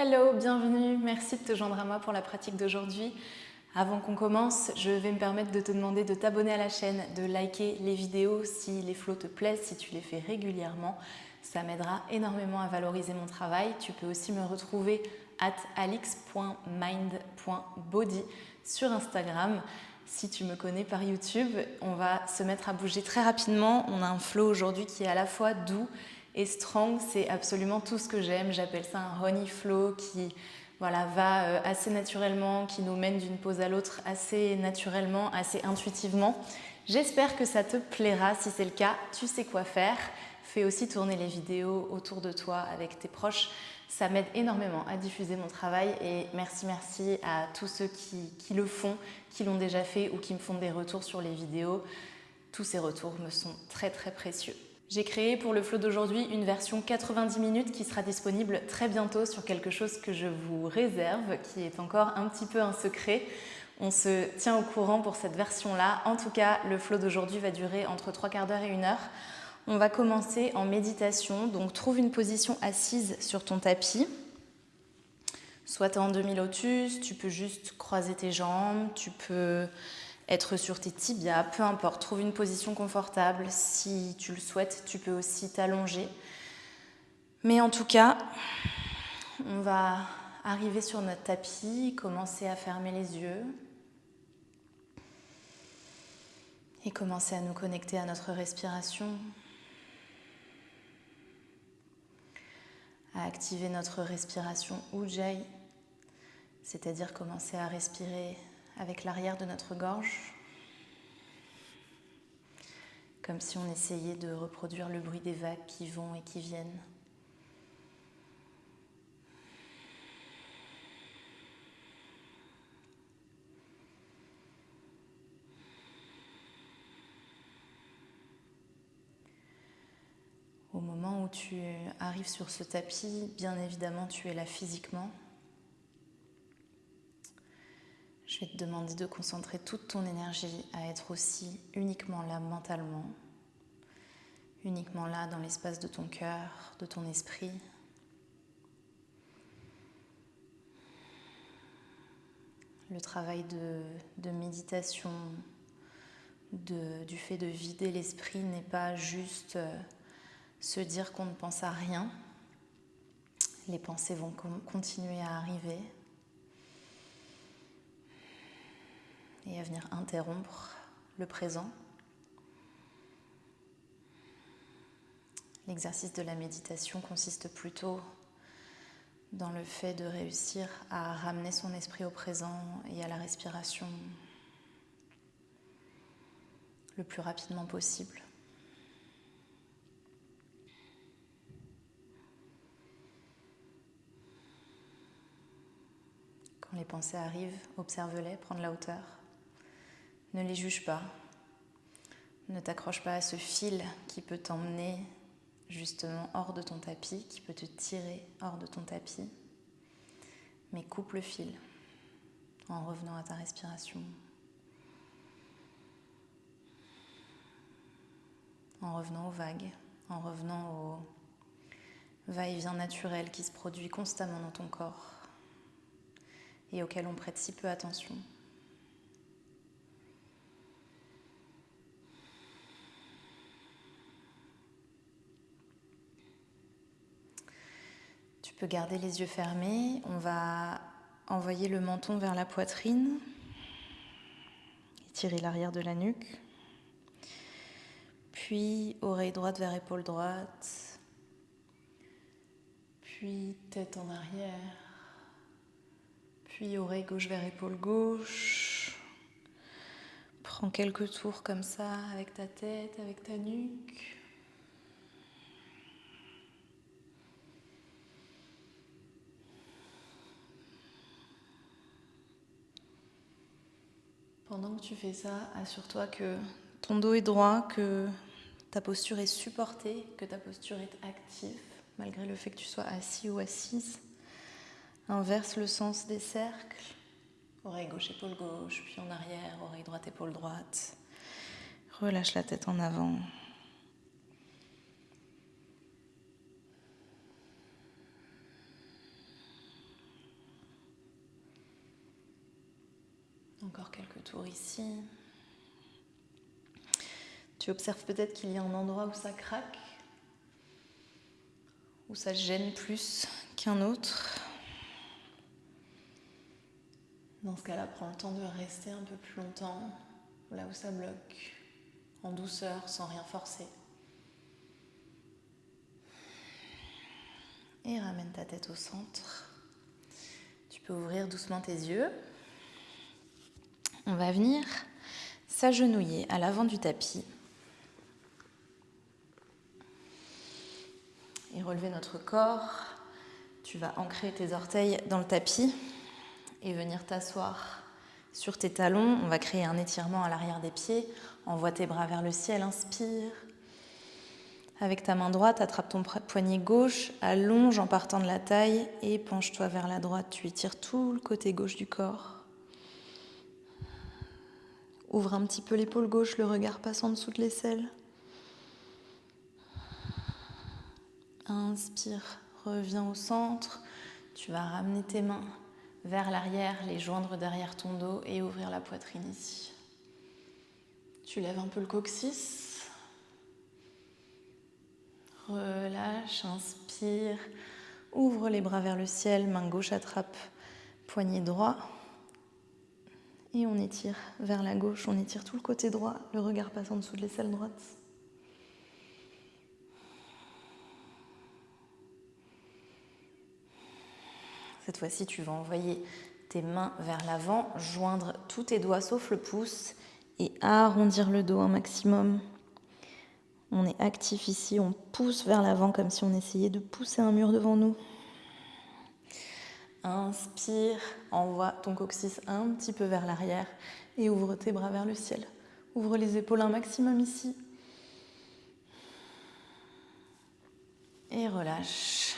Hello, bienvenue, merci de te joindre à moi pour la pratique d'aujourd'hui. Avant qu'on commence, je vais me permettre de te demander de t'abonner à la chaîne, de liker les vidéos si les flows te plaisent, si tu les fais régulièrement. Ça m'aidera énormément à valoriser mon travail. Tu peux aussi me retrouver @alix.mind.body sur Instagram. Si tu me connais par YouTube, on va se mettre à bouger très rapidement. On a un flow aujourd'hui qui est à la fois doux et strong, c'est absolument tout ce que j'aime. J'appelle ça un honey flow qui va assez naturellement, qui nous mène d'une pause à l'autre assez naturellement, assez intuitivement. J'espère que ça te plaira. Si c'est le cas, tu sais quoi faire. Fais aussi tourner les vidéos autour de toi avec tes proches. Ça m'aide énormément à diffuser mon travail et merci à tous ceux qui le font, qui l'ont déjà fait ou qui me font des retours sur les vidéos. Tous ces retours me sont très précieux. J'ai créé pour le flow d'aujourd'hui une version 90 minutes qui sera disponible très bientôt sur quelque chose que je vous réserve, qui est encore un petit peu un secret. On se tient au courant pour cette version-là. En tout cas, le flow d'aujourd'hui va durer entre 3/4 d'heure et 1 heure. On va commencer en méditation, donc trouve une position assise sur ton tapis. Soit tu es en demi-lotus, tu peux juste croiser tes jambes, tu peux être sur tes tibias, peu importe, trouve une position confortable. Si tu le souhaites, tu peux aussi t'allonger. Mais en tout cas, on va arriver sur notre tapis, commencer à fermer les yeux et commencer à nous connecter à notre respiration, à activer notre respiration Ujjayi, c'est-à-dire commencer à respirer avec l'arrière de notre gorge, comme si on essayait de reproduire le bruit des vagues qui vont et qui viennent. Au moment où tu arrives sur ce tapis, bien évidemment, tu es là physiquement. Je vais te demander de concentrer toute ton énergie à être aussi uniquement là mentalement, uniquement là dans l'espace de ton cœur, de ton esprit. Le travail de méditation, du fait de vider l'esprit n'est pas juste se dire qu'on ne pense à rien. Les pensées vont continuer à arriver et à venir interrompre le présent. L'exercice de la méditation consiste plutôt dans le fait de réussir à ramener son esprit au présent et à la respiration le plus rapidement possible. Quand les pensées arrivent, observe-les, prends de la hauteur. Ne les juge pas. Ne t'accroche pas à ce fil qui peut t'emmener justement hors de ton tapis, qui peut te tirer hors de ton tapis. Mais coupe le fil en revenant à ta respiration, en revenant aux vagues, en revenant au va-et-vient naturel qui se produit constamment dans ton corps et auquel on prête si peu attention. Tu peux garder les yeux fermés. On va envoyer le menton vers la poitrine, étirer l'arrière de la nuque, puis oreille droite vers épaule droite, puis tête en arrière, puis oreille gauche vers épaule gauche. Prends quelques tours comme ça avec ta tête, avec ta nuque. Pendant que tu fais ça, assure-toi que ton dos est droit, que ta posture est supportée, que ta posture est active, malgré le fait que tu sois assis ou assise. Inverse le sens des cercles. Oreille gauche, épaule gauche, puis en arrière, oreille droite, épaule droite. Relâche la tête en avant. Encore quelques tours ici. Tu observes peut-être qu'il y a un endroit où ça craque, où ça gêne plus qu'un autre. Dans ce cas-là, prends le temps de rester un peu plus longtemps, là où ça bloque, en douceur, sans rien forcer. Et ramène ta tête au centre. Tu peux ouvrir doucement tes yeux. On va venir s'agenouiller à l'avant du tapis et relever notre corps. Tu vas ancrer tes orteils dans le tapis et venir t'asseoir sur tes talons. On va créer un étirement à l'arrière des pieds. Envoie tes bras vers le ciel, inspire. Avec ta main droite, attrape ton poignet gauche, allonge en partant de la taille et penche-toi vers la droite. Tu étires tout le côté gauche du corps. Ouvre un petit peu l'épaule gauche, le regard passe en dessous de l'aisselle. Inspire, reviens au centre. Tu vas ramener tes mains vers l'arrière, les joindre derrière ton dos et ouvrir la poitrine ici. Tu lèves un peu le coccyx. Relâche, inspire. Ouvre les bras vers le ciel, main gauche attrape, poignet droit. Et on étire vers la gauche, on étire tout le côté droit, le regard passe en dessous de l'aisselle droite. Cette fois-ci, tu vas envoyer tes mains vers l'avant, joindre tous tes doigts sauf le pouce et arrondir le dos un maximum. On est actif ici, on pousse vers l'avant comme si on essayait de pousser un mur devant nous. Inspire, envoie ton coccyx un petit peu vers l'arrière et ouvre tes bras vers le ciel. Ouvre les épaules un maximum ici. Et relâche.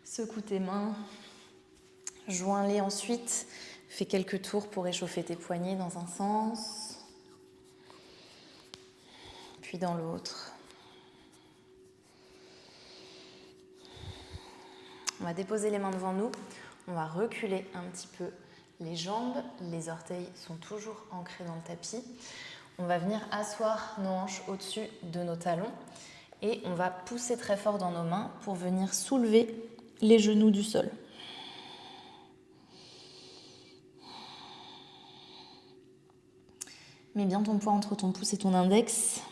Secoue tes mains. Joins-les ensuite. Fais quelques tours pour échauffer tes poignets dans un sens. Puis dans l'autre. On va déposer les mains devant nous. On va reculer un petit peu les jambes. Les orteils sont toujours ancrés dans le tapis. On va venir asseoir nos hanches au-dessus de nos talons. Et on va pousser très fort dans nos mains pour venir soulever les genoux du sol. Mets bien ton poids entre ton pouce et ton index.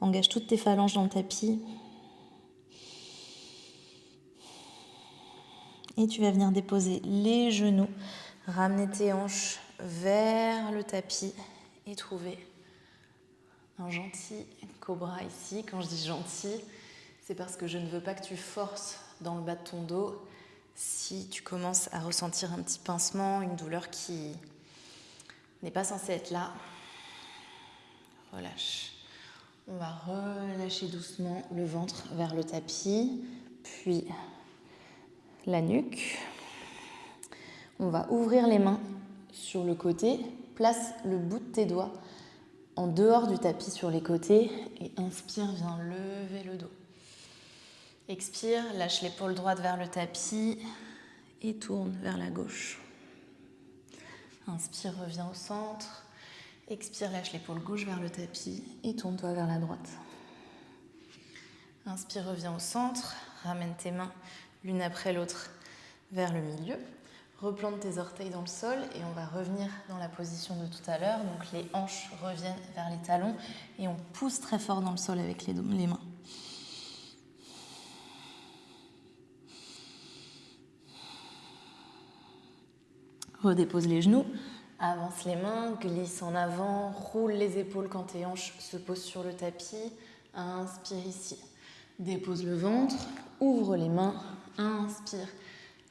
Engage toutes tes phalanges dans le tapis. Et tu vas venir déposer les genoux, ramener tes hanches vers le tapis et trouver un gentil cobra ici. Quand je dis gentil, c'est parce que je ne veux pas que tu forces dans le bas de ton dos. Si tu commences à ressentir un petit pincement, une douleur qui n'est pas censée être là, relâche. On va relâcher doucement le ventre vers le tapis, puis la nuque. On va ouvrir les mains sur le côté, place le bout de tes doigts en dehors du tapis sur les côtés et inspire, viens lever le dos. Expire, lâche l'épaule droite vers le tapis et tourne vers la gauche. Inspire, reviens au centre. Expire, lâche l'épaule gauche vers le tapis et tourne-toi vers la droite. Inspire, reviens au centre. Ramène tes mains l'une après l'autre vers le milieu. Replante tes orteils dans le sol et on va revenir dans la position de tout à l'heure. Donc les hanches reviennent vers les talons et on pousse très fort dans le sol avec les mains. Redépose les genoux, avance les mains, glisse en avant, roule les épaules quand tes hanches se posent sur le tapis. Inspire ici. Dépose le ventre, ouvre les mains, inspire.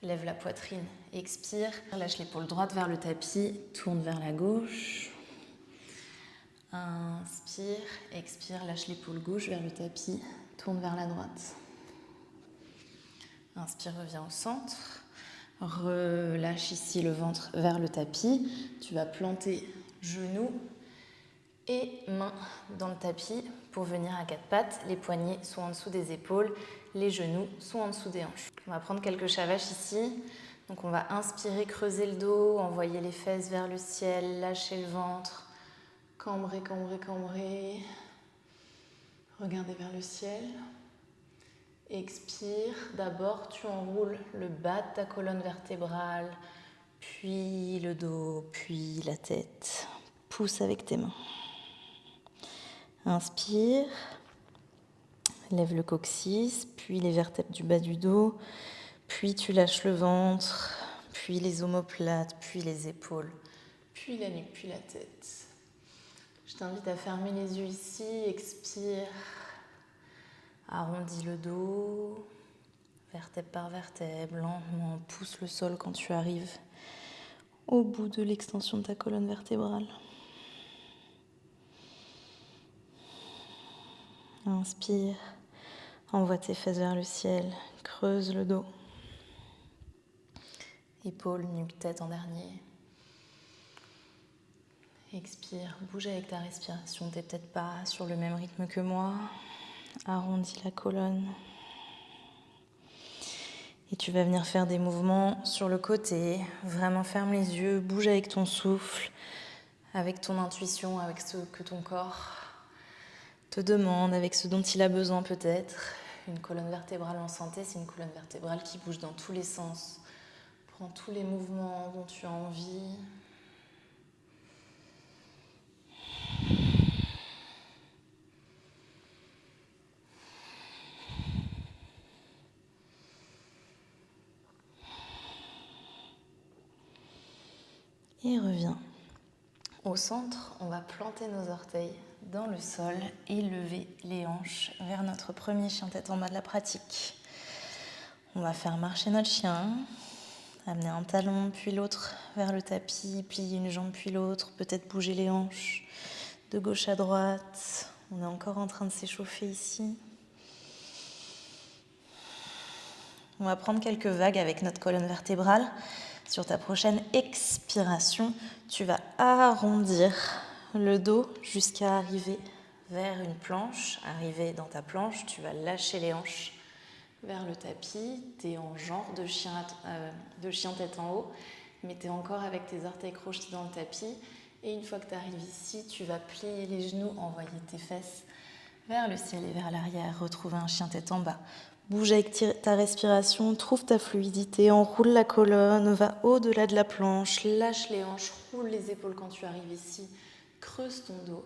Lève la poitrine, expire, lâche l'épaule droite vers le tapis, tourne vers la gauche. Inspire, expire, lâche l'épaule gauche vers le tapis, tourne vers la droite. Inspire, reviens au centre. Relâche ici le ventre vers le tapis. Tu vas planter genoux Et mains dans le tapis pour venir à quatre pattes. Les poignets sont en dessous des épaules, les genoux sont en dessous des hanches. On va prendre quelques chavaches ici. Donc on va inspirer, creuser le dos, envoyer les fesses vers le ciel, lâcher le ventre, cambrer, cambrer, cambrer. Regardez vers le ciel. Expire. D'abord, tu enroules le bas de ta colonne vertébrale, puis le dos, puis la tête. Pousse avec tes mains. Inspire, lève le coccyx, puis les vertèbres du bas du dos, puis tu lâches le ventre, puis les omoplates, puis les épaules, puis la nuque, puis la tête. Je t'invite à fermer les yeux ici, expire, arrondis le dos, vertèbre par vertèbre, lentement, pousse le sol quand tu arrives au bout de l'extension de ta colonne vertébrale. Inspire, envoie tes fesses vers le ciel, creuse le dos. Épaules, nuque, tête en dernier. Expire, bouge avec ta respiration. T'es peut-être pas sur le même rythme que moi. Arrondis la colonne. Et tu vas venir faire des mouvements sur le côté. Vraiment ferme les yeux, bouge avec ton souffle, avec ton intuition, avec ce que ton corps te demande, avec ce dont il a besoin peut-être. Une colonne vertébrale en santé, c'est une colonne vertébrale qui bouge dans tous les sens. Prends tous les mouvements dont tu as envie. Et reviens. Au centre, on va planter nos orteils dans le sol et lever les hanches vers notre premier chien tête en bas de la pratique. On va faire marcher notre chien, amener un talon puis l'autre vers le tapis, plier une jambe puis l'autre, peut-être bouger les hanches de gauche à droite. On est encore en train de s'échauffer ici. On va prendre quelques vagues avec notre colonne vertébrale. Sur ta prochaine expiration, tu vas arrondir le dos jusqu'à arriver vers une planche. Arriver dans ta planche, tu vas lâcher les hanches vers le tapis. Tu es en genre de chien tête en haut, mais tu es encore avec tes orteils crochetés dans le tapis. Et une fois que tu arrives ici, tu vas plier les genoux, envoyer tes fesses vers le ciel et vers l'arrière. Retrouver un chien tête en bas. Bouge avec ta respiration, trouve ta fluidité, enroule la colonne, va au-delà de la planche, lâche les hanches, roule les épaules quand tu arrives ici, creuse ton dos,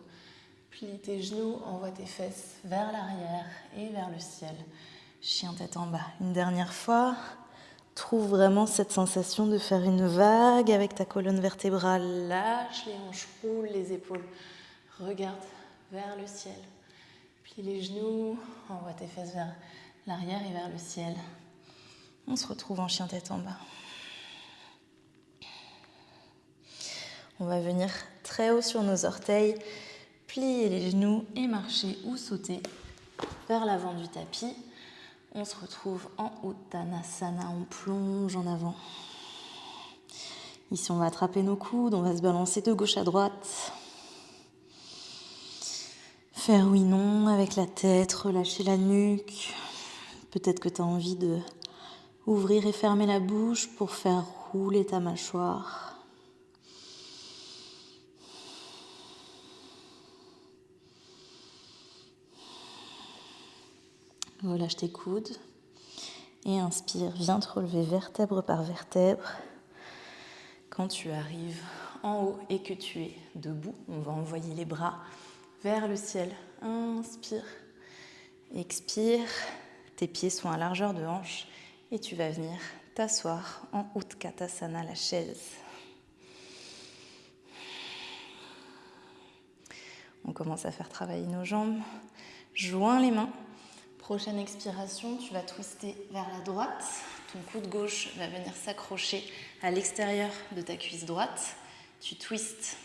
plie tes genoux, envoie tes fesses vers l'arrière et vers le ciel. Chien tête en bas. Une dernière fois, trouve vraiment cette sensation de faire une vague avec ta colonne vertébrale. Lâche les hanches, roule les épaules, regarde vers le ciel. Plie les genoux, envoie tes fesses vers l'arrière et vers le ciel. On se retrouve en chien tête en bas. On va venir très haut sur nos orteils, plier les genoux et marcher ou sauter vers l'avant du tapis. On se retrouve en Uttanasana, on plonge en avant. Ici, on va attraper nos coudes, on va se balancer de gauche à droite. Faire oui, non avec la tête, relâcher la nuque. Peut-être que tu as envie de ouvrir et fermer la bouche pour faire rouler ta mâchoire. Relâche tes coudes et inspire. Viens te relever vertèbre par vertèbre. Quand tu arrives en haut et que tu es debout, on va envoyer les bras vers le ciel. Inspire, expire. Tes pieds sont à largeur de hanche et tu vas venir t'asseoir en Utkatasana, la chaise. On commence à faire travailler nos jambes. Joins les mains. Prochaine expiration, tu vas twister vers la droite. Ton coude gauche va venir s'accrocher à l'extérieur de ta cuisse droite. Tu twistes.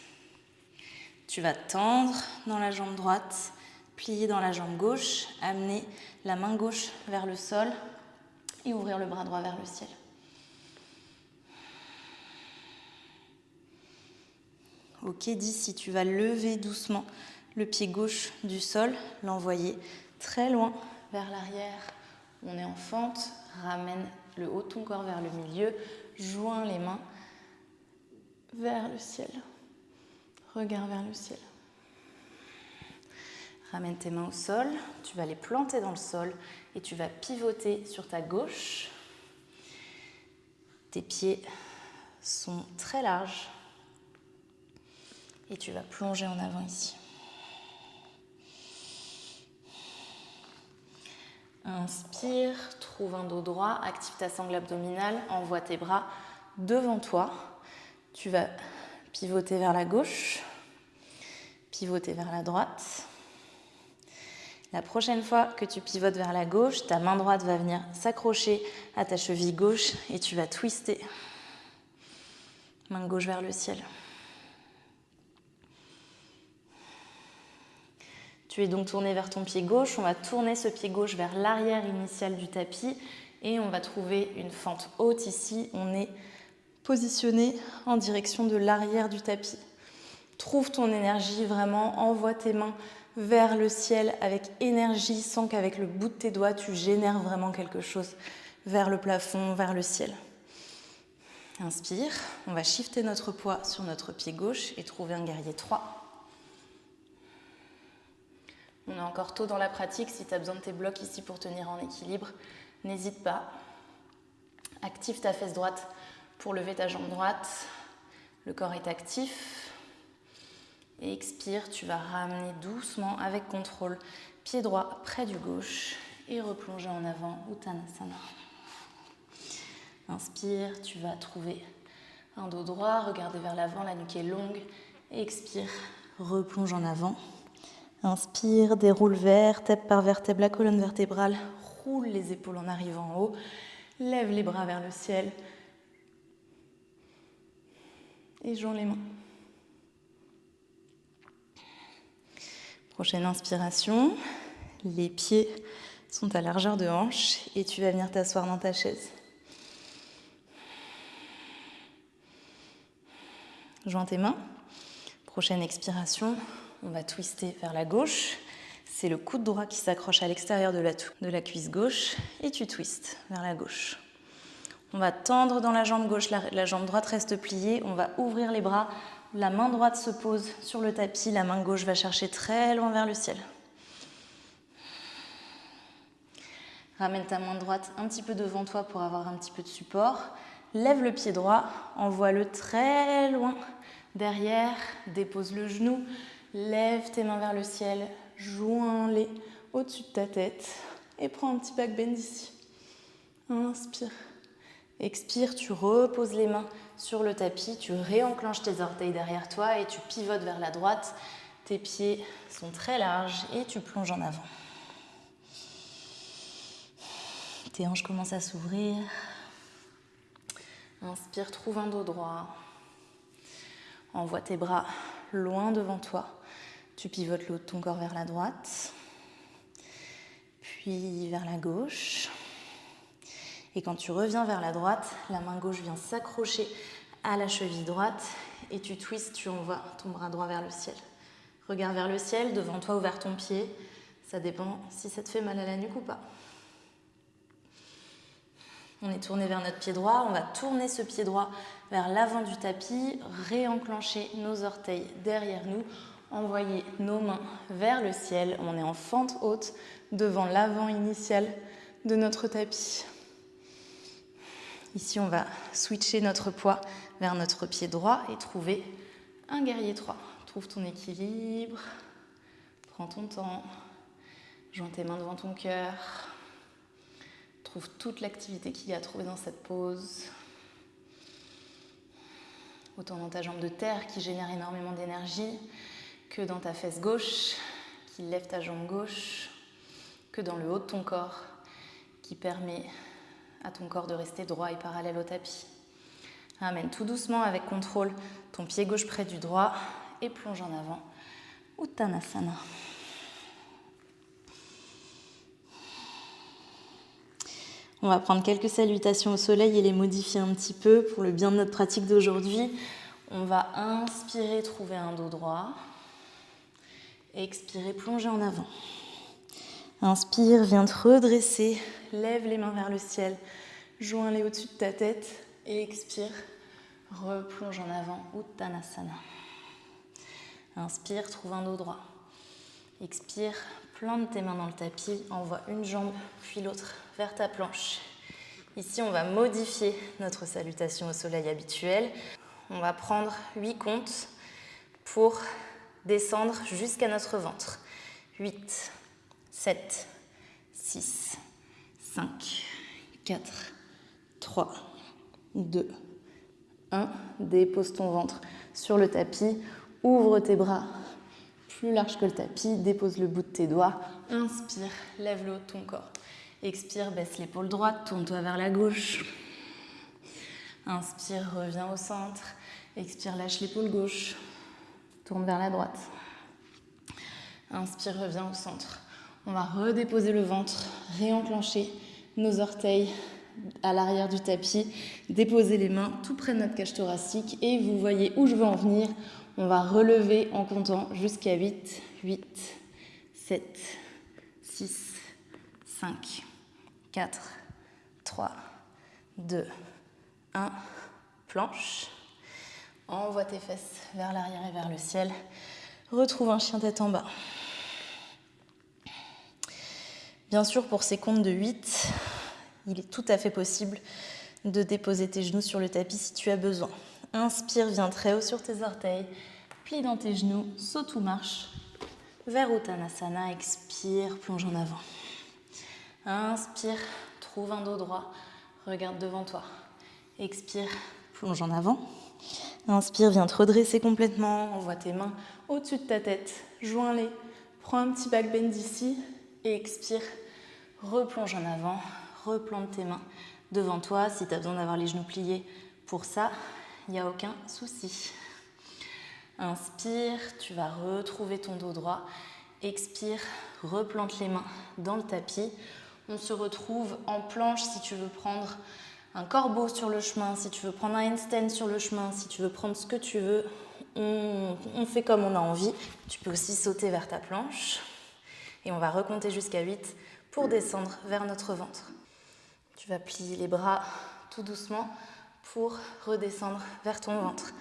Tu vas tendre dans la jambe droite, plier dans la jambe gauche, amener la main gauche vers le sol et ouvrir le bras droit vers le ciel. Ok, 10, si tu vas lever doucement le pied gauche du sol, l'envoyer très loin vers l'arrière. On est en fente, ramène le haut de ton corps vers le milieu, joins les mains vers le ciel. Regarde vers le ciel. Ramène tes mains au sol, tu vas les planter dans le sol et tu vas pivoter sur ta gauche. Tes pieds sont très larges et tu vas plonger en avant ici. Inspire, trouve un dos droit, active ta sangle abdominale, envoie tes bras devant toi. Tu vas pivoter vers la gauche, pivoter vers la droite. La prochaine fois que tu pivotes vers la gauche, ta main droite va venir s'accrocher à ta cheville gauche et tu vas twister. Main gauche vers le ciel. Tu es donc tourné vers ton pied gauche. On va tourner ce pied gauche vers l'arrière initial du tapis et on va trouver une fente haute ici. On est positionné en direction de l'arrière du tapis. Trouve ton énergie vraiment, envoie tes mains vers le ciel avec énergie sans qu'avec le bout de tes doigts tu génères vraiment quelque chose vers le plafond, vers le ciel. Inspire, on va shifter notre poids sur notre pied gauche et trouver un guerrier 3. On est encore tôt dans la pratique, si tu as besoin de tes blocs ici pour tenir en équilibre, n'hésite pas. Active ta fesse droite pour lever ta jambe droite, le corps est actif. Et expire, tu vas ramener doucement avec contrôle, pied droit près du gauche et replonger en avant, Uttanasana. Inspire, tu vas trouver un dos droit, regarder vers l'avant, la nuque est longue. Et expire, replonge en avant. Inspire, déroule vertèbre par vertèbre la colonne vertébrale, roule les épaules en arrivant en haut, lève les bras vers le ciel et joins les mains. Prochaine inspiration, les pieds sont à largeur de hanche et tu vas venir t'asseoir dans ta chaise. Joins tes mains. Prochaine expiration, on va twister vers la gauche. C'est le coude droit qui s'accroche à l'extérieur de la cuisse gauche et tu twistes vers la gauche. On va tendre dans la jambe gauche, la jambe droite reste pliée. On va ouvrir les bras. La main droite se pose sur le tapis, la main gauche va chercher très loin vers le ciel. Ramène ta main droite un petit peu devant toi pour avoir un petit peu de support. Lève le pied droit, envoie-le très loin derrière, dépose le genou, lève tes mains vers le ciel, joins-les au-dessus de ta tête et prends un petit back bend ici. Inspire. Expire, tu reposes les mains sur le tapis, tu réenclenches tes orteils derrière toi et tu pivotes vers la droite. Tes pieds sont très larges et tu plonges en avant. Tes hanches commencent à s'ouvrir. Inspire, trouve un dos droit. Envoie tes bras loin devant toi. Tu pivotes le haut de ton corps vers la droite, puis vers la gauche. Et quand tu reviens vers la droite, la main gauche vient s'accrocher à la cheville droite et tu twistes, tu envoies ton bras droit vers le ciel. Regarde vers le ciel, devant toi ou vers ton pied. Ça dépend si ça te fait mal à la nuque ou pas. On est tourné vers notre pied droit, on va tourner ce pied droit vers l'avant du tapis, réenclencher nos orteils derrière nous, envoyer nos mains vers le ciel. On est en fente haute devant l'avant initial de notre tapis. Ici, on va switcher notre poids vers notre pied droit et trouver un guerrier 3. Trouve ton équilibre, prends ton temps, joins tes mains devant ton cœur. Trouve toute l'activité qu'il y a à trouver dans cette pause. Autant dans ta jambe de terre qui génère énormément d'énergie, que dans ta fesse gauche qui lève ta jambe gauche, que dans le haut de ton corps qui permet à ton corps de rester droit et parallèle au tapis. Ramène tout doucement avec contrôle ton pied gauche près du droit et plonge en avant. Uttanasana. On va prendre quelques salutations au soleil et les modifier un petit peu pour le bien de notre pratique d'aujourd'hui. On va inspirer, trouver un dos droit. Expirer, plonger en avant. Inspire, viens te redresser. Lève les mains vers le ciel. Joins-les au-dessus de ta tête. Et expire, replonge en avant, Uttanasana. Inspire, trouve un dos droit. Expire, plante tes mains dans le tapis. Envoie une jambe, puis l'autre vers ta planche. Ici, on va modifier notre salutation au soleil habituelle. On va prendre 8 comptes pour descendre jusqu'à notre ventre. 8, 7, 6, 5, 4, 3, 2, 1. Dépose ton ventre sur le tapis. Ouvre tes bras plus large que le tapis. Dépose le bout de tes doigts. Inspire, lève le haut de ton corps. Expire, baisse l'épaule droite, tourne-toi vers la gauche. Inspire, reviens au centre. Expire, lâche l'épaule gauche. Tourne vers la droite. Inspire, reviens au centre. On va redéposer le ventre, réenclencher nos orteils à l'arrière du tapis. Déposer les mains tout près de notre cage thoracique. Et vous voyez où je veux en venir. On va relever en comptant jusqu'à 8. 8, 7, 6, 5, 4, 3, 2, 1. Planche. Envoie tes fesses vers l'arrière et vers le ciel. Retrouve un chien tête en bas. Bien sûr, pour ces comptes de 8, il est tout à fait possible de déposer tes genoux sur le tapis si tu as besoin. Inspire, viens très haut sur tes orteils. Plie dans tes genoux, saute ou marche vers Uttanasana. Expire, plonge en avant. Inspire, trouve un dos droit, regarde devant toi. Expire, plonge en avant. Inspire, viens te redresser complètement. Envoie tes mains au-dessus de ta tête. Joins-les. Prends un petit back bend ici. Et expire. Replonge en avant. Replante tes mains devant toi. Si tu as besoin d'avoir les genoux pliés pour ça, il n'y a aucun souci. Inspire, tu vas retrouver ton dos droit. Expire, replante les mains dans le tapis. On se retrouve en planche si tu veux prendre un corbeau sur le chemin, si tu veux prendre un handstand sur le chemin, si tu veux prendre ce que tu veux. On fait comme on a envie. Tu peux aussi sauter vers ta planche. Et on va recompter jusqu'à 8 pour descendre vers notre ventre. Tu vas plier les bras tout doucement pour redescendre vers ton ventre.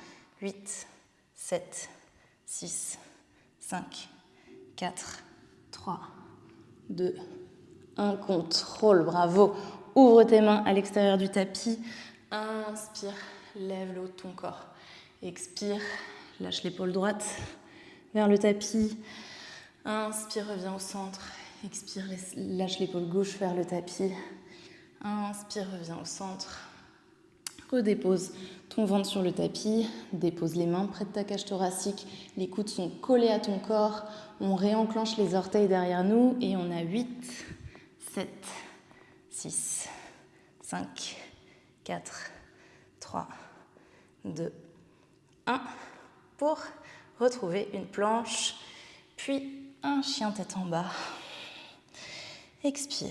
8, 7, 6, 5, 4, 3, 2, 1. Contrôle, bravo. Ouvre tes mains à l'extérieur du tapis. Inspire, lève le haut de ton corps. Expire, lâche l'épaule droite vers le tapis. Inspire, reviens au centre. Expire, lâche l'épaule gauche vers le tapis. Inspire, reviens au centre. Redépose ton ventre sur le tapis. Dépose les mains près de ta cage thoracique. Les coudes sont collés à ton corps. On réenclenche les orteils derrière nous. Et on a 8, 7, 6, 5, 4, 3, 2, 1. Pour retrouver une planche, puis un chien tête en bas. Expire.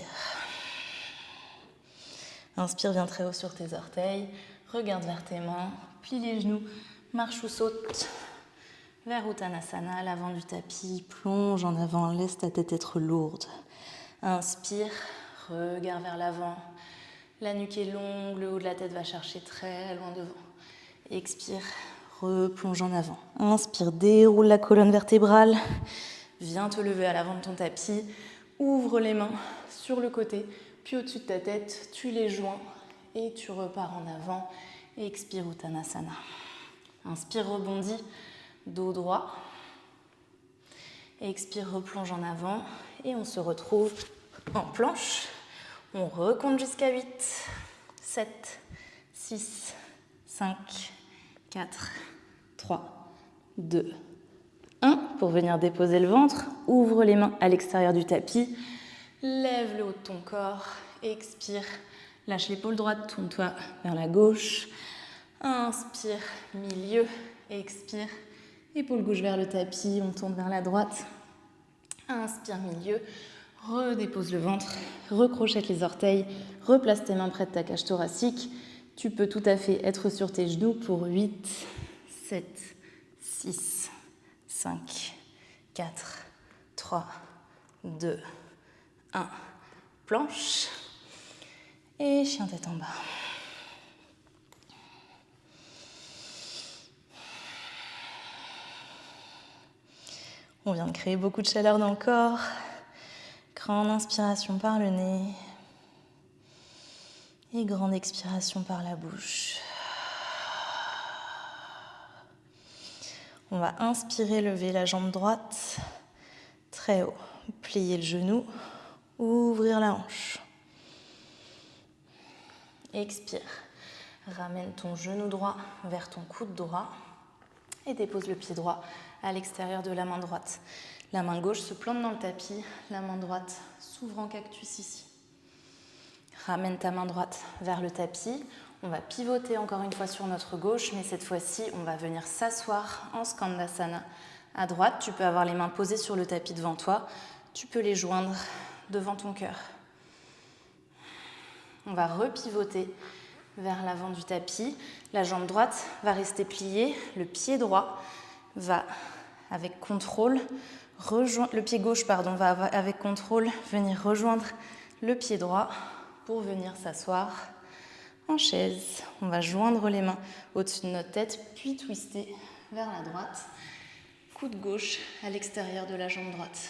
Inspire, viens très haut sur tes orteils. Regarde vers tes mains. Plie les genoux. Marche ou saute vers Uttanasana, l'avant du tapis. Plonge en avant. Laisse ta tête être lourde. Inspire. Regarde vers l'avant. La nuque est longue. Le haut de la tête va chercher très loin devant. Expire. Replonge en avant. Inspire. Déroule la colonne vertébrale. Viens te lever à l'avant de ton tapis. Ouvre les mains sur le côté. Puis au-dessus de ta tête, tu les joins et tu repars en avant. Expire Uttanasana. Inspire, rebondis, dos droit. Expire, replonge en avant. Et on se retrouve en planche. On recompte jusqu'à 8, 7, 6, 5, 4, 3, 2, 1. Pour venir déposer le ventre, ouvre les mains à l'extérieur du tapis. Lève le haut de ton corps, expire, lâche l'épaule droite, tourne-toi vers la gauche. Inspire, milieu, expire, épaule gauche vers le tapis, on tourne vers la droite. Inspire, milieu, redépose le ventre, recrochette les orteils, replace tes mains près de ta cage thoracique. Tu peux tout à fait être sur tes genoux pour 8, 7, 6, 5, 4, 3, 2, 1. Planche. Et chien tête en bas. On vient de créer beaucoup de chaleur dans le corps. Grande inspiration par le nez. Et grande expiration par la bouche. On va inspirer, lever la jambe droite très haut. Plier le genou, ouvrir la hanche. Expire. Ramène ton genou droit vers ton coude droit et dépose le pied droit à l'extérieur de la main droite. La main gauche se plante dans le tapis, la main droite s'ouvre en cactus ici. Ramène ta main droite vers le tapis. On va pivoter encore une fois sur notre gauche, mais cette fois-ci, on va venir s'asseoir en Skandasana. À droite, tu peux avoir les mains posées sur le tapis devant toi. Tu peux les joindre devant ton cœur. On va repivoter vers l'avant du tapis. La jambe droite va rester pliée. Le pied droit va, avec contrôle, le pied gauche va avec contrôle venir rejoindre le pied droit pour venir s'asseoir en chaise. On va joindre les mains au-dessus de notre tête, puis twister vers la droite. Coude gauche à l'extérieur de la jambe droite.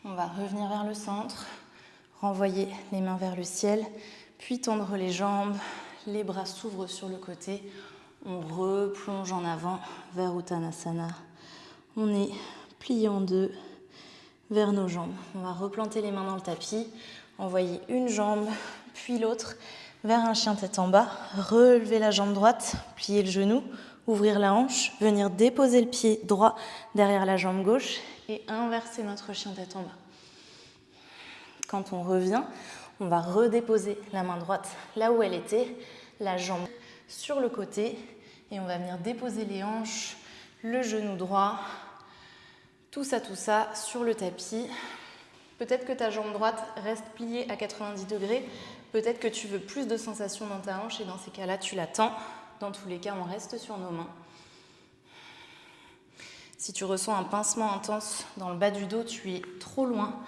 On va revenir vers le centre, renvoyer les mains vers le ciel, puis tendre les jambes, les bras s'ouvrent sur le côté. On replonge en avant vers Uttanasana. On est plié en deux vers nos jambes. On va replanter les mains dans le tapis, envoyer une jambe, puis l'autre vers un chien tête en bas. Relever la jambe droite, plier le genou, ouvrir la hanche, venir déposer le pied droit derrière la jambe gauche et inverser notre chien tête en bas. Quand on revient, on va redéposer la main droite là où elle était, la jambe sur le côté et on va venir déposer les hanches, le genou droit, tout ça sur le tapis. Peut-être que ta jambe droite reste pliée à 90 degrés, peut-être que tu veux plus de sensations dans ta hanche et dans ces cas-là, tu la tends. Dans tous les cas, on reste sur nos mains. Si tu ressens un pincement intense dans le bas du dos, tu es trop loin.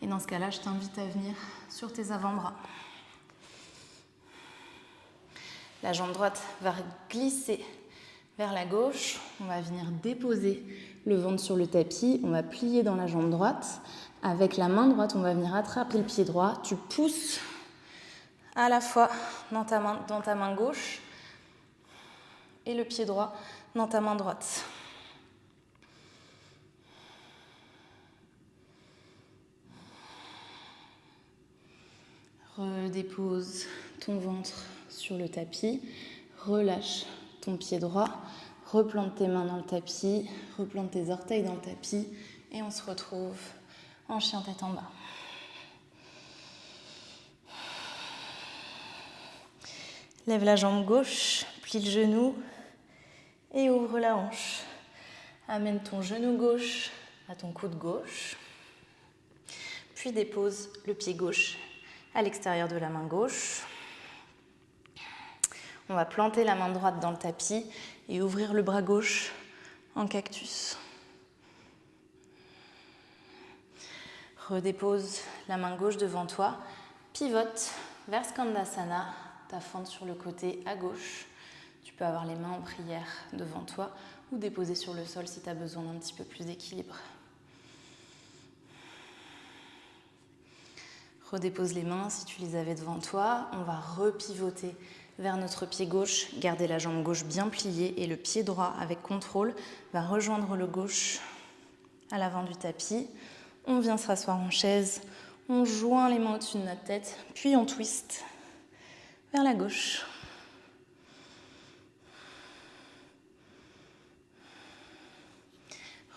Et dans ce cas-là, je t'invite à venir sur tes avant-bras. La jambe droite va glisser vers la gauche. On va venir déposer le ventre sur le tapis. On va plier dans la jambe droite. Avec la main droite, on va venir attraper le pied droit. Tu pousses à la fois dans ta main gauche et le pied droit dans ta main droite. Redépose ton ventre sur le tapis, relâche ton pied droit, replante tes mains dans le tapis, replante tes orteils dans le tapis et on se retrouve en chien tête en bas. Lève la jambe gauche, plie le genou et ouvre la hanche. Amène ton genou gauche à ton coude gauche, puis dépose le pied gauche à l'extérieur de la main gauche. On va planter la main droite dans le tapis et ouvrir le bras gauche en cactus. Redépose la main gauche devant toi, pivote vers Skandasana, ta fente sur le côté à gauche. Tu peux avoir les mains en prière devant toi ou déposer sur le sol si tu as besoin d'un petit peu plus d'équilibre. Redépose les mains si tu les avais devant toi. On va repivoter vers notre pied gauche, garder la jambe gauche bien pliée et le pied droit avec contrôle va rejoindre le gauche à l'avant du tapis. On vient se rasseoir en chaise, on joint les mains au-dessus de notre tête, puis on twist vers la gauche.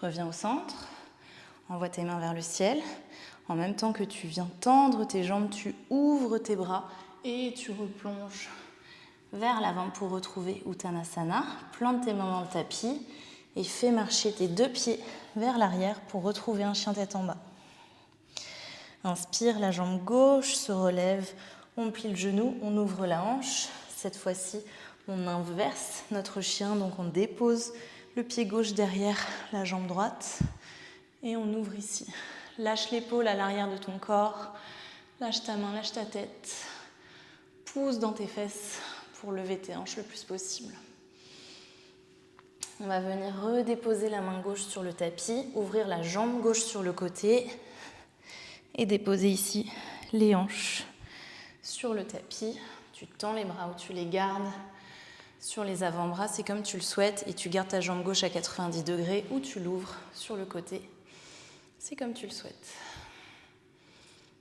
Reviens au centre, envoie tes mains vers le ciel. En même temps que tu viens tendre tes jambes, tu ouvres tes bras et tu replonges vers l'avant pour retrouver Uttanasana. Plante tes mains dans le tapis et fais marcher tes deux pieds vers l'arrière pour retrouver un chien tête en bas. Inspire, la jambe gauche se relève, on plie le genou, on ouvre la hanche. Cette fois-ci, on inverse notre chien, donc on dépose le pied gauche derrière la jambe droite et on ouvre ici. Lâche l'épaule à l'arrière de ton corps, lâche ta main, lâche ta tête, pousse dans tes fesses pour lever tes hanches le plus possible. On va venir redéposer la main gauche sur le tapis, ouvrir la jambe gauche sur le côté et déposer ici les hanches sur le tapis. Tu tends les bras ou tu les gardes sur les avant-bras, c'est comme tu le souhaites, et tu gardes ta jambe gauche à 90 degrés ou tu l'ouvres sur le côté, c'est comme tu le souhaites.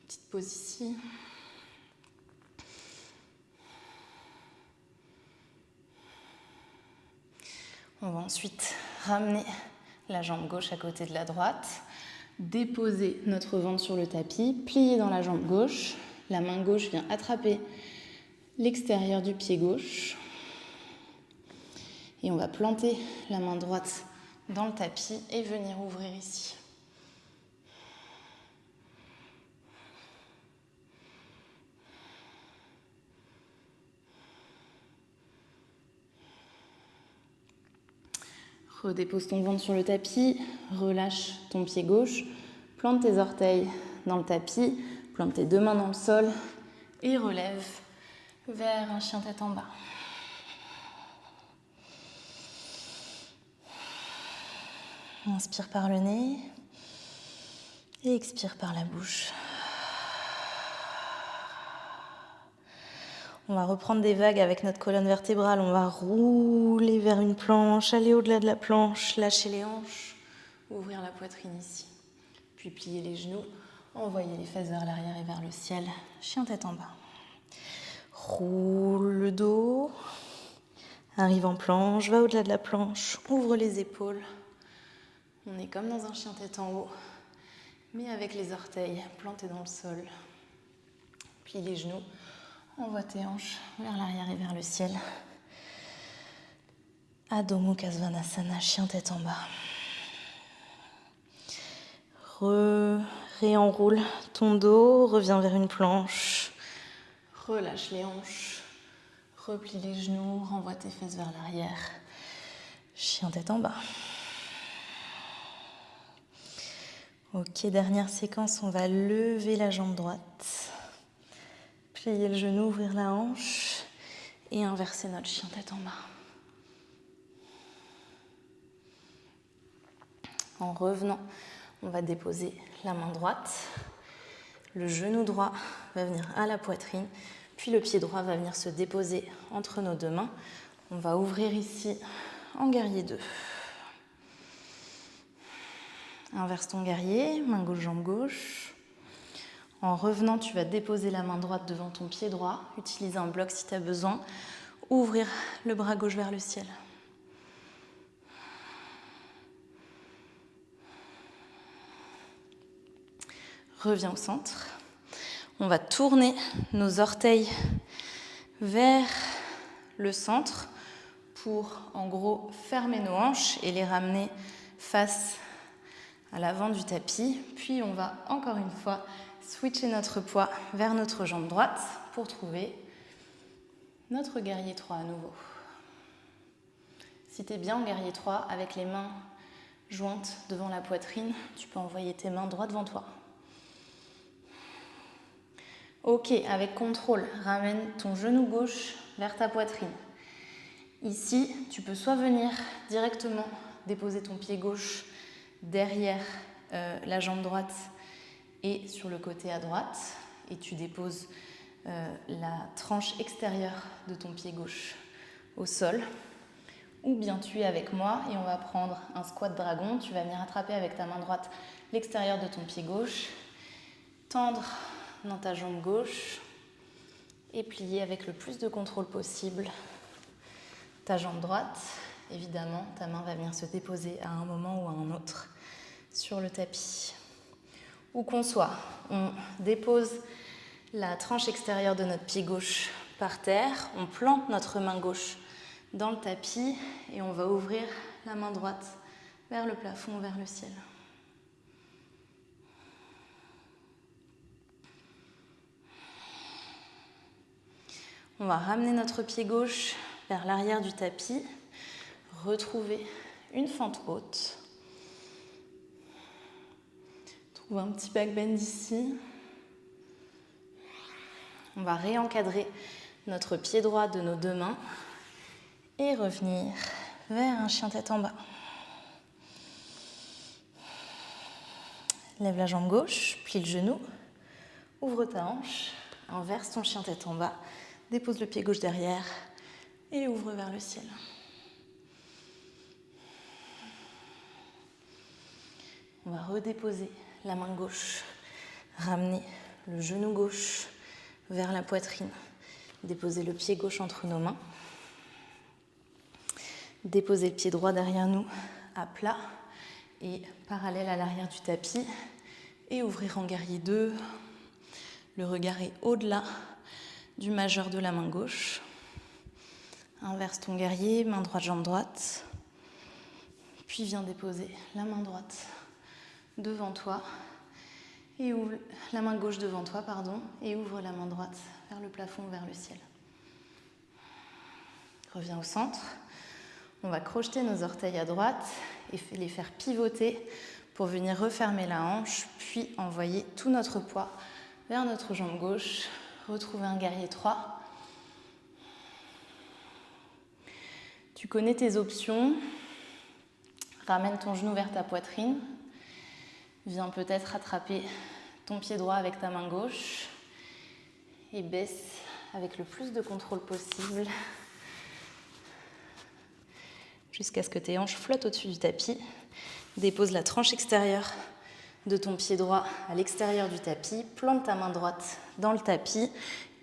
Petite pause ici. On va ensuite ramener la jambe gauche à côté de la droite, déposer notre ventre sur le tapis, plier dans la jambe gauche, la main gauche vient attraper l'extérieur du pied gauche et on va planter la main droite dans le tapis et venir ouvrir ici. Redépose ton ventre sur le tapis, relâche ton pied gauche, plante tes orteils dans le tapis, plante tes deux mains dans le sol et relève vers un chien tête en bas. Inspire par le nez et expire par la bouche. On va reprendre des vagues avec notre colonne vertébrale. On va rouler vers une planche, aller au-delà de la planche, lâcher les hanches, ouvrir la poitrine ici. Puis plier les genoux, envoyer les fesses vers l'arrière et vers le ciel. Chien tête en bas. Roule le dos. Arrive en planche, va au-delà de la planche, ouvre les épaules. On est comme dans un chien tête en haut, mais avec les orteils plantés dans le sol. Plie les genoux. Envoie tes hanches vers l'arrière et vers le ciel. Adho Mukha Svanasana, chien tête en bas. Réenroule ton dos, reviens vers une planche. Relâche les hanches. Replie les genoux, renvoie tes fesses vers l'arrière. Chien tête en bas. Ok, dernière séquence, on va lever la jambe droite. Plier le genou, ouvrir la hanche et inverser notre chien tête en bas. En revenant, on va déposer la main droite. Le genou droit va venir à la poitrine, puis le pied droit va venir se déposer entre nos deux mains. On va ouvrir ici en guerrier 2. Inverse ton guerrier, main gauche, jambe gauche. En revenant, tu vas déposer la main droite devant ton pied droit, utiliser un bloc si tu as besoin, ouvrir le bras gauche vers le ciel. Reviens au centre. On va tourner nos orteils vers le centre pour, en gros, fermer nos hanches et les ramener face à l'avant du tapis. Puis on va, encore une fois, switcher notre poids vers notre jambe droite pour trouver notre guerrier 3 à nouveau. Si tu es bien en guerrier 3, avec les mains jointes devant la poitrine, tu peux envoyer tes mains droit devant toi. Ok, avec contrôle, ramène ton genou gauche vers ta poitrine. Ici, tu peux soit venir directement déposer ton pied gauche derrière la jambe droite et sur le côté à droite, et tu déposes la tranche extérieure de ton pied gauche au sol. Ou bien tu es avec moi et on va prendre un squat dragon. Tu vas venir attraper avec ta main droite l'extérieur de ton pied gauche, tendre dans ta jambe gauche et plier avec le plus de contrôle possible ta jambe droite. Évidemment, ta main va venir se déposer à un moment ou à un autre sur le tapis. Où qu'on soit, on dépose la tranche extérieure de notre pied gauche par terre, on plante notre main gauche dans le tapis et on va ouvrir la main droite vers le plafond, vers le ciel. On va ramener notre pied gauche vers l'arrière du tapis, retrouver une fente haute. Trouve un petit back bend ici. On va réencadrer notre pied droit de nos deux mains et revenir vers un chien tête en bas. Lève la jambe gauche, plie le genou, ouvre ta hanche, inverse ton chien tête en bas, dépose le pied gauche derrière et ouvre vers le ciel. On va redéposer la main gauche, ramener le genou gauche vers la poitrine, déposer le pied gauche entre nos mains, déposer le pied droit derrière nous à plat et parallèle à l'arrière du tapis et ouvrir en guerrier 2. Le regard est au-delà du majeur de la main gauche. Inverse ton guerrier, main droite, jambe droite. Puis viens déposer la main droite devant toi et ouvre la main gauche devant toi, et ouvre la main droite vers le plafond, vers le ciel. Reviens au centre. On va crocheter nos orteils à droite et les faire pivoter pour venir refermer la hanche, puis envoyer tout notre poids vers notre jambe gauche. Retrouver un guerrier 3. Tu connais tes options. Ramène ton genou vers ta poitrine. Viens peut-être attraper ton pied droit avec ta main gauche et baisse avec le plus de contrôle possible jusqu'à ce que tes hanches flottent au-dessus du tapis. Dépose la tranche extérieure de ton pied droit à l'extérieur du tapis, plante ta main droite dans le tapis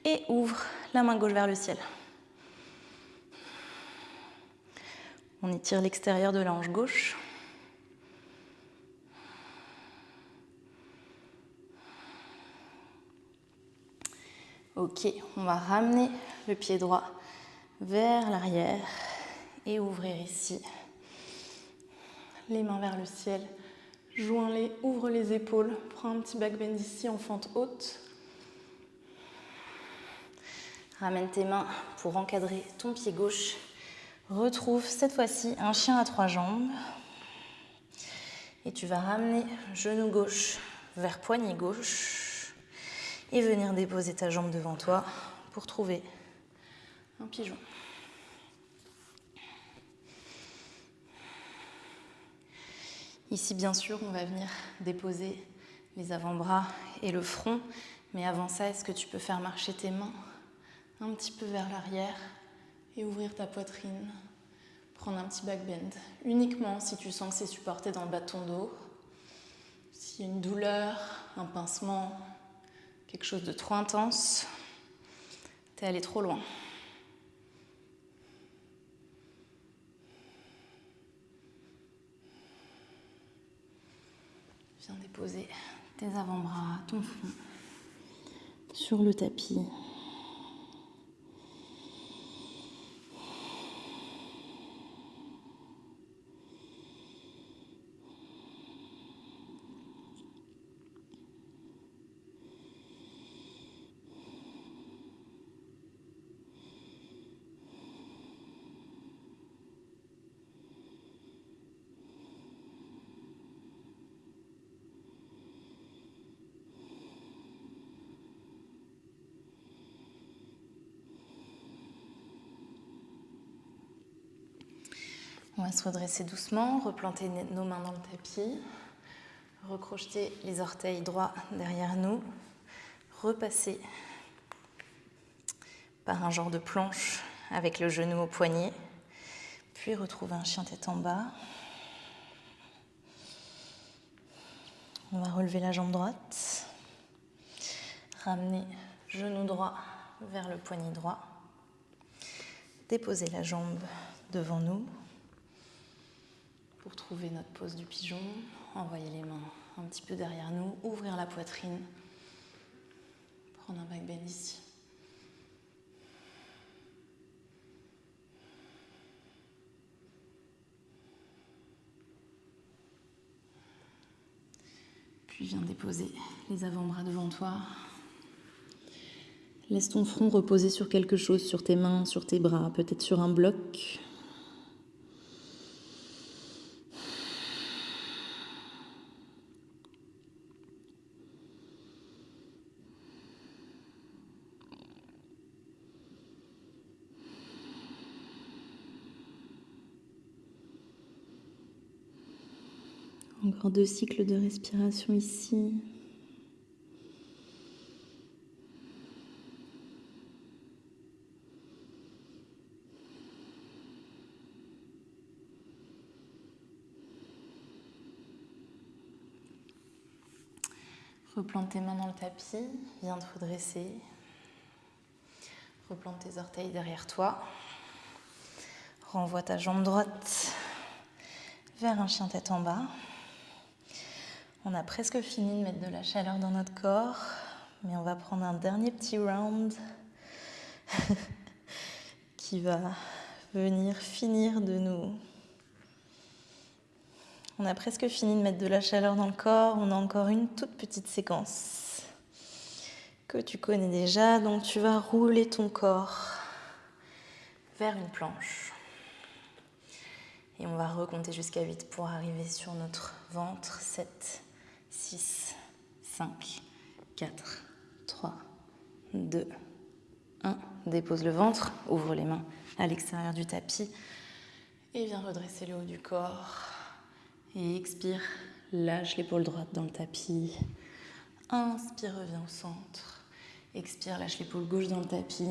et ouvre la main gauche vers le ciel. On étire l'extérieur de la hanche gauche. Ok, on va ramener le pied droit vers l'arrière et ouvrir ici. Les mains vers le ciel, joins-les, ouvre les épaules, prends un petit back bend ici en fente haute. Ramène tes mains pour encadrer ton pied gauche. Retrouve cette fois-ci un chien à 3 jambes. Et tu vas ramener genou gauche vers poignet gauche et venir déposer ta jambe devant toi pour trouver un pigeon. Ici, bien sûr, on va venir déposer les avant-bras et le front. Mais avant ça, est-ce que tu peux faire marcher tes mains un petit peu vers l'arrière et ouvrir ta poitrine? Prendre un petit back bend, uniquement si tu sens que c'est supporté dans le bas de ton dos. S'il y a une douleur, un pincement, quelque chose de trop intense, t'es allé trop loin. Viens déposer tes avant-bras, ton front sur le tapis. On va se redresser doucement, replanter nos mains dans le tapis, recrocheter les orteils droits derrière nous, repasser par un genre de planche avec le genou au poignet, puis retrouver un chien tête en bas. On va relever la jambe droite, ramener genou droit vers le poignet droit, déposer la jambe devant nous pour trouver notre pose du pigeon, envoyer les mains un petit peu derrière nous, ouvrir la poitrine, prendre un back bend ici. Puis viens déposer les avant-bras devant toi, Laisse ton front reposer sur quelque chose, sur tes mains, sur tes bras, peut-être sur un bloc. Encore 2 cycles de respiration ici. Replante tes mains dans le tapis, viens te redresser. Replante tes orteils derrière toi. Renvoie ta jambe droite vers un chien tête en bas. On a presque fini de mettre de la chaleur dans notre corps, mais on va prendre un dernier petit round qui va venir finir de nous. On a presque fini de mettre de la chaleur dans le corps, on a encore une toute petite séquence que tu connais déjà, donc tu vas rouler ton corps vers une planche. Et on va recompter jusqu'à 8 pour arriver sur notre ventre. 7, 6, 5, 4, 3, 2, 1. Dépose le ventre, ouvre les mains à l'extérieur du tapis et viens redresser le haut du corps. Et expire, lâche l'épaule droite dans le tapis. Inspire, reviens au centre. Expire, lâche l'épaule gauche dans le tapis.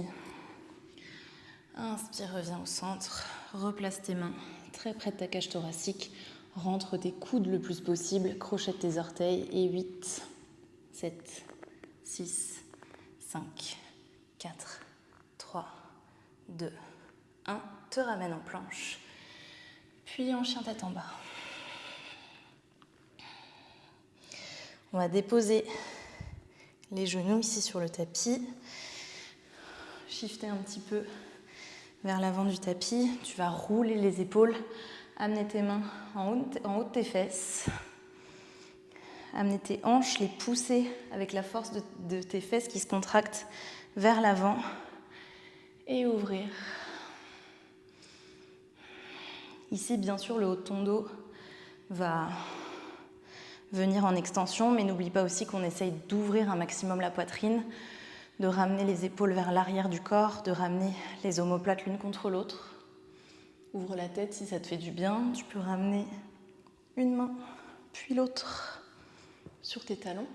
Inspire, reviens au centre. Replace tes mains très près de ta cage thoracique. Rentre tes coudes le plus possible. Crochette tes orteils. Et 8, 7, 6, 5, 4, 3, 2, 1. Te ramène en planche. Puis en chien tête en bas. On va déposer les genoux ici sur le tapis. Shifter un petit peu vers l'avant du tapis. Tu vas rouler les épaules. Amener tes mains en haut de tes fesses. Amener tes hanches, les pousser avec la force de tes fesses qui se contractent vers l'avant. Et ouvrir. Ici, bien sûr, le haut de ton dos va venir en extension, mais n'oublie pas aussi qu'on essaye d'ouvrir un maximum la poitrine, de ramener les épaules vers l'arrière du corps, de ramener les omoplates l'une contre l'autre. Ouvre la tête si ça te fait du bien. Tu peux ramener une main, puis l'autre sur tes talons.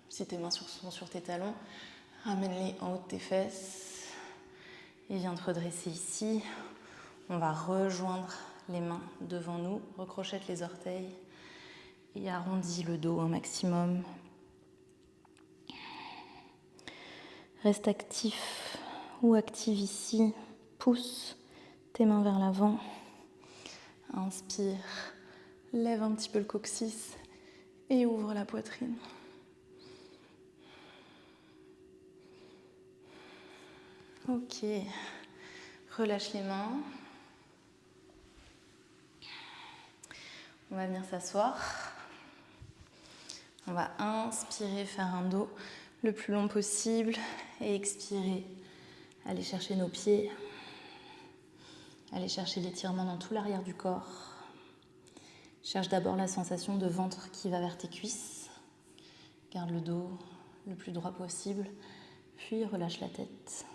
Si tes mains sont sur tes talons, ramène-les en haut de tes fesses et viens te redresser ici. On va rejoindre les mains devant nous, recrochette les orteils et arrondis le dos un maximum. Reste actif ou active ici. Pousse tes mains vers l'avant. Inspire, lève un petit peu le coccyx et ouvre la poitrine. Ok, relâche les mains. On va venir s'asseoir. On va inspirer, faire un dos le plus long possible et expirer, aller chercher nos pieds, aller chercher l'étirement dans tout l'arrière du corps. Cherche d'abord la sensation de ventre qui va vers tes cuisses. Garde le dos le plus droit possible, puis relâche la tête.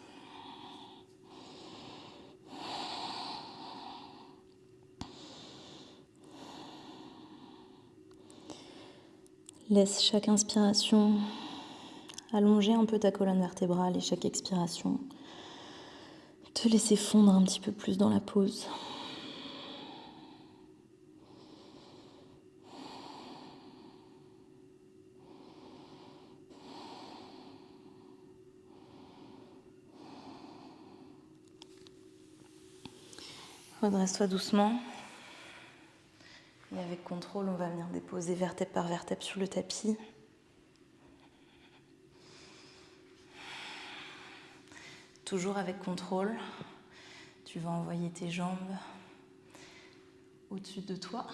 Laisse chaque inspiration allonger un peu ta colonne vertébrale et chaque expiration te laisser fondre un petit peu plus dans la pause. Redresse-toi doucement. Et avec contrôle, on va venir déposer vertèbre par vertèbre sur le tapis. Toujours avec contrôle. Tu vas envoyer tes jambes au-dessus de toi.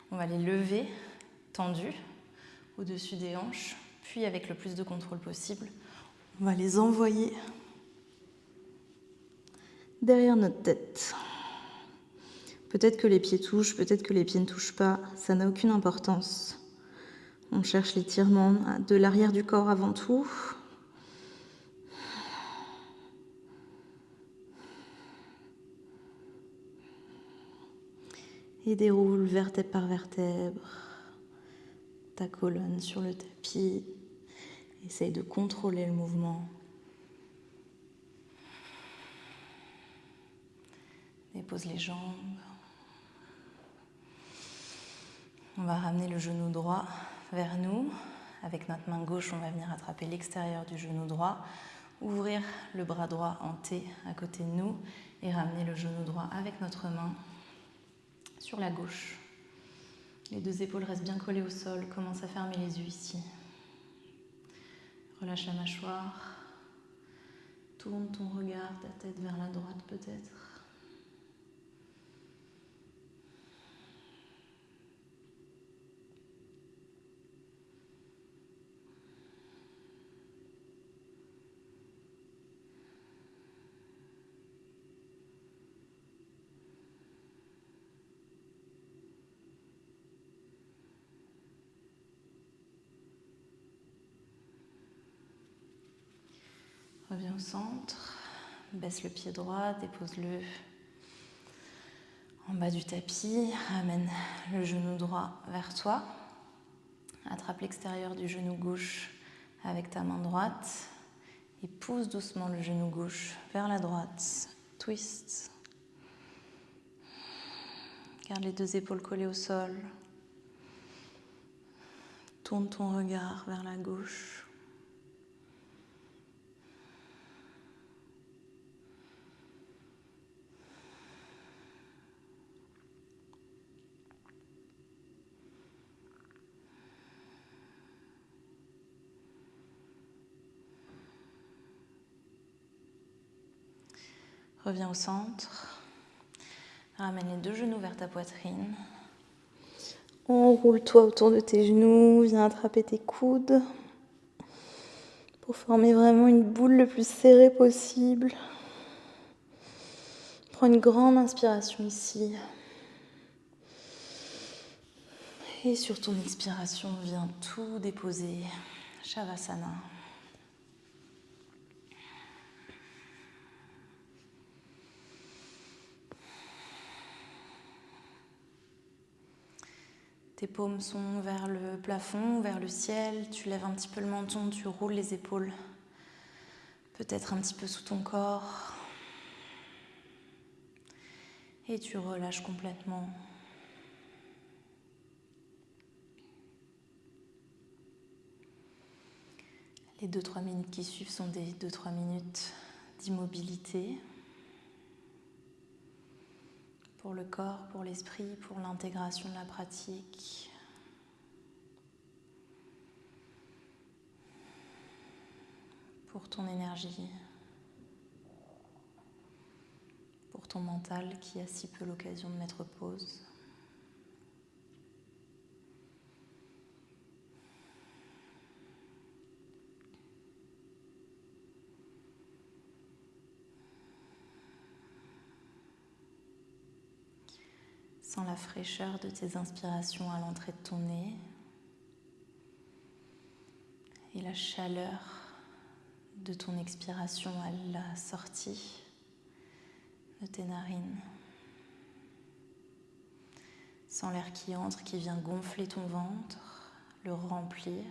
On va les lever, tendues, au-dessus des hanches. Puis avec le plus de contrôle possible, on va les envoyer derrière notre tête. Peut-être que les pieds touchent, peut-être que les pieds ne touchent pas, ça n'a aucune importance. On cherche l'étirement de l'arrière du corps avant tout. Et déroule vertèbre par vertèbre ta colonne sur le tapis. Essaye de contrôler le mouvement. Dépose les jambes. On va ramener le genou droit vers nous. Avec notre main gauche, on va venir attraper l'extérieur du genou droit, ouvrir le bras droit en T à côté de nous et ramener le genou droit avec notre main sur la gauche. Les deux épaules restent bien collées au sol. Commence à fermer les yeux ici. Relâche la mâchoire. Tourne ton regard, ta tête vers la droite peut-être. Reviens au centre, baisse le pied droit, dépose-le en bas du tapis, ramène le genou droit vers toi, attrape l'extérieur du genou gauche avec ta main droite et pousse doucement le genou gauche vers la droite, twist. Garde les deux épaules collées au sol, tourne ton regard vers la gauche. Reviens au centre, ramène les deux genoux vers ta poitrine. Enroule-toi autour de tes genoux, viens attraper tes coudes pour former vraiment une boule le plus serrée possible. Prends une grande inspiration ici. Et sur ton expiration, viens tout déposer, Shavasana. Tes paumes sont vers le plafond, vers le ciel. Tu lèves un petit peu le menton, tu roules les épaules. Peut-être un petit peu sous ton corps. Et tu relâches complètement. Les 2-3 minutes qui suivent sont des 2-3 minutes d'immobilité. Pour le corps, pour l'esprit, pour l'intégration de la pratique. Pour ton énergie. Pour ton mental qui a si peu l'occasion de mettre pause. Sens la fraîcheur de tes inspirations à l'entrée de ton nez et la chaleur de ton expiration à la sortie de tes narines. Sens l'air qui entre, qui vient gonfler ton ventre, le remplir.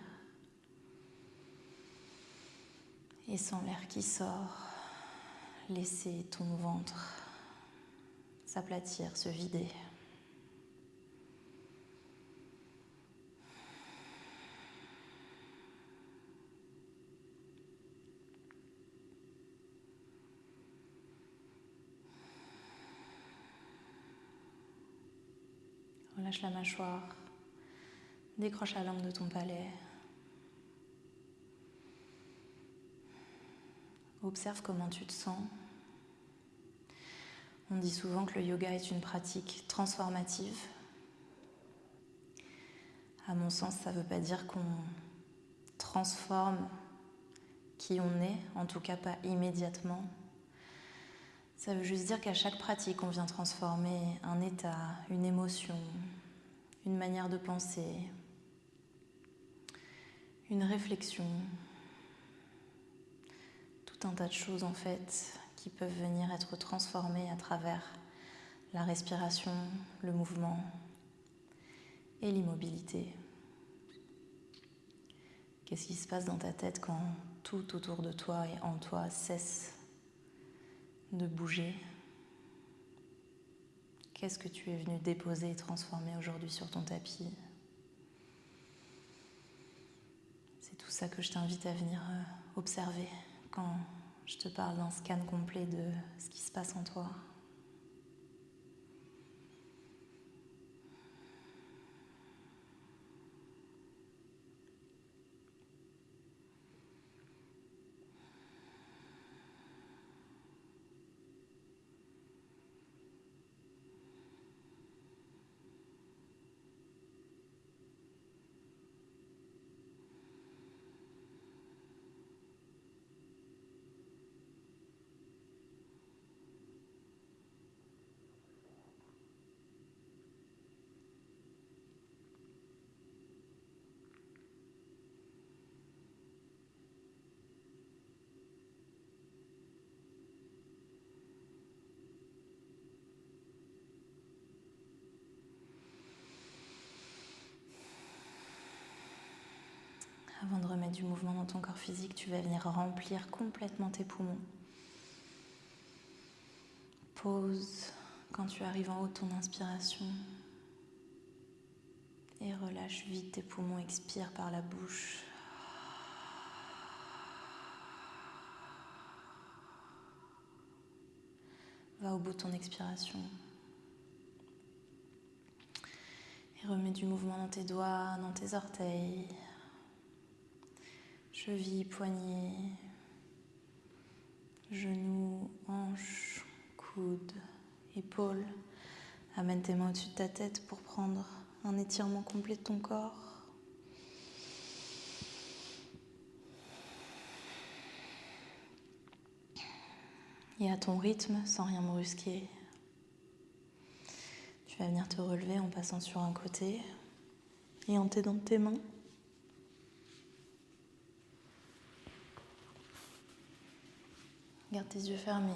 Et sens l'air qui sort, laisser ton ventre s'aplatir, se vider. Relâche la mâchoire, décroche la langue de ton palais. Observe comment tu te sens. On dit souvent que le yoga est une pratique transformative. À mon sens, ça ne veut pas dire qu'on transforme qui on est, en tout cas pas immédiatement. Ça veut juste dire qu'à chaque pratique, on vient transformer un état, une émotion, une manière de penser, une réflexion, tout un tas de choses en fait qui peuvent venir être transformées à travers la respiration, le mouvement et l'immobilité. Qu'est-ce qui se passe dans ta tête quand tout autour de toi et en toi cesse de bouger? Qu'est-ce que tu es venu déposer et transformer aujourd'hui sur ton tapis? C'est tout ça que je t'invite à venir observer quand je te parle d'un scan complet de ce qui se passe en toi. Avant de remettre du mouvement dans ton corps physique, tu vas venir remplir complètement tes poumons. Pause quand tu arrives en haut de ton inspiration et relâche vite tes poumons, expire par la bouche. Va au bout de ton expiration. Et remets du mouvement dans tes doigts, dans tes orteils, chevilles, poignets, genoux, hanches, coudes, épaules. Amène tes mains au-dessus de ta tête pour prendre un étirement complet de ton corps. Et à ton rythme, sans rien brusquer, tu vas venir te relever en passant sur un côté et en t'aidant de tes mains. Garde tes yeux fermés.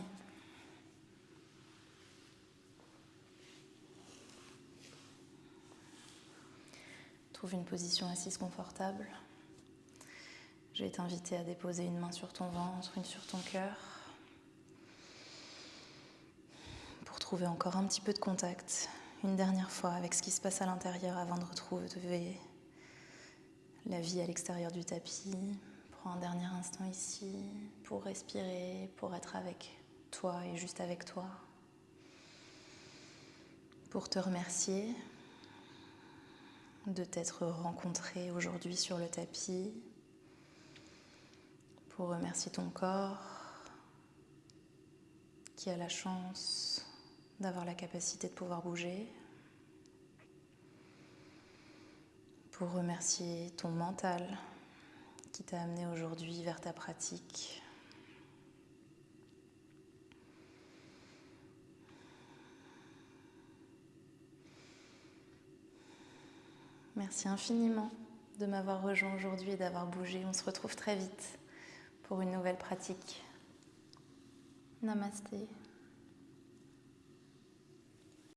Trouve une position assise confortable. Je vais t'inviter à déposer une main sur ton ventre, une sur ton cœur, pour trouver encore un petit peu de contact, une dernière fois avec ce qui se passe à l'intérieur avant de retrouver la vie à l'extérieur du tapis. Prends un dernier instant ici pour respirer, pour être avec toi et juste avec toi. Pour te remercier de t'être rencontré aujourd'hui sur le tapis. Pour remercier ton corps qui a la chance d'avoir la capacité de pouvoir bouger. Pour remercier ton mental qui t'a amené aujourd'hui vers ta pratique. Merci infiniment de m'avoir rejoint aujourd'hui et d'avoir bougé. On se retrouve très vite pour une nouvelle pratique. Namasté.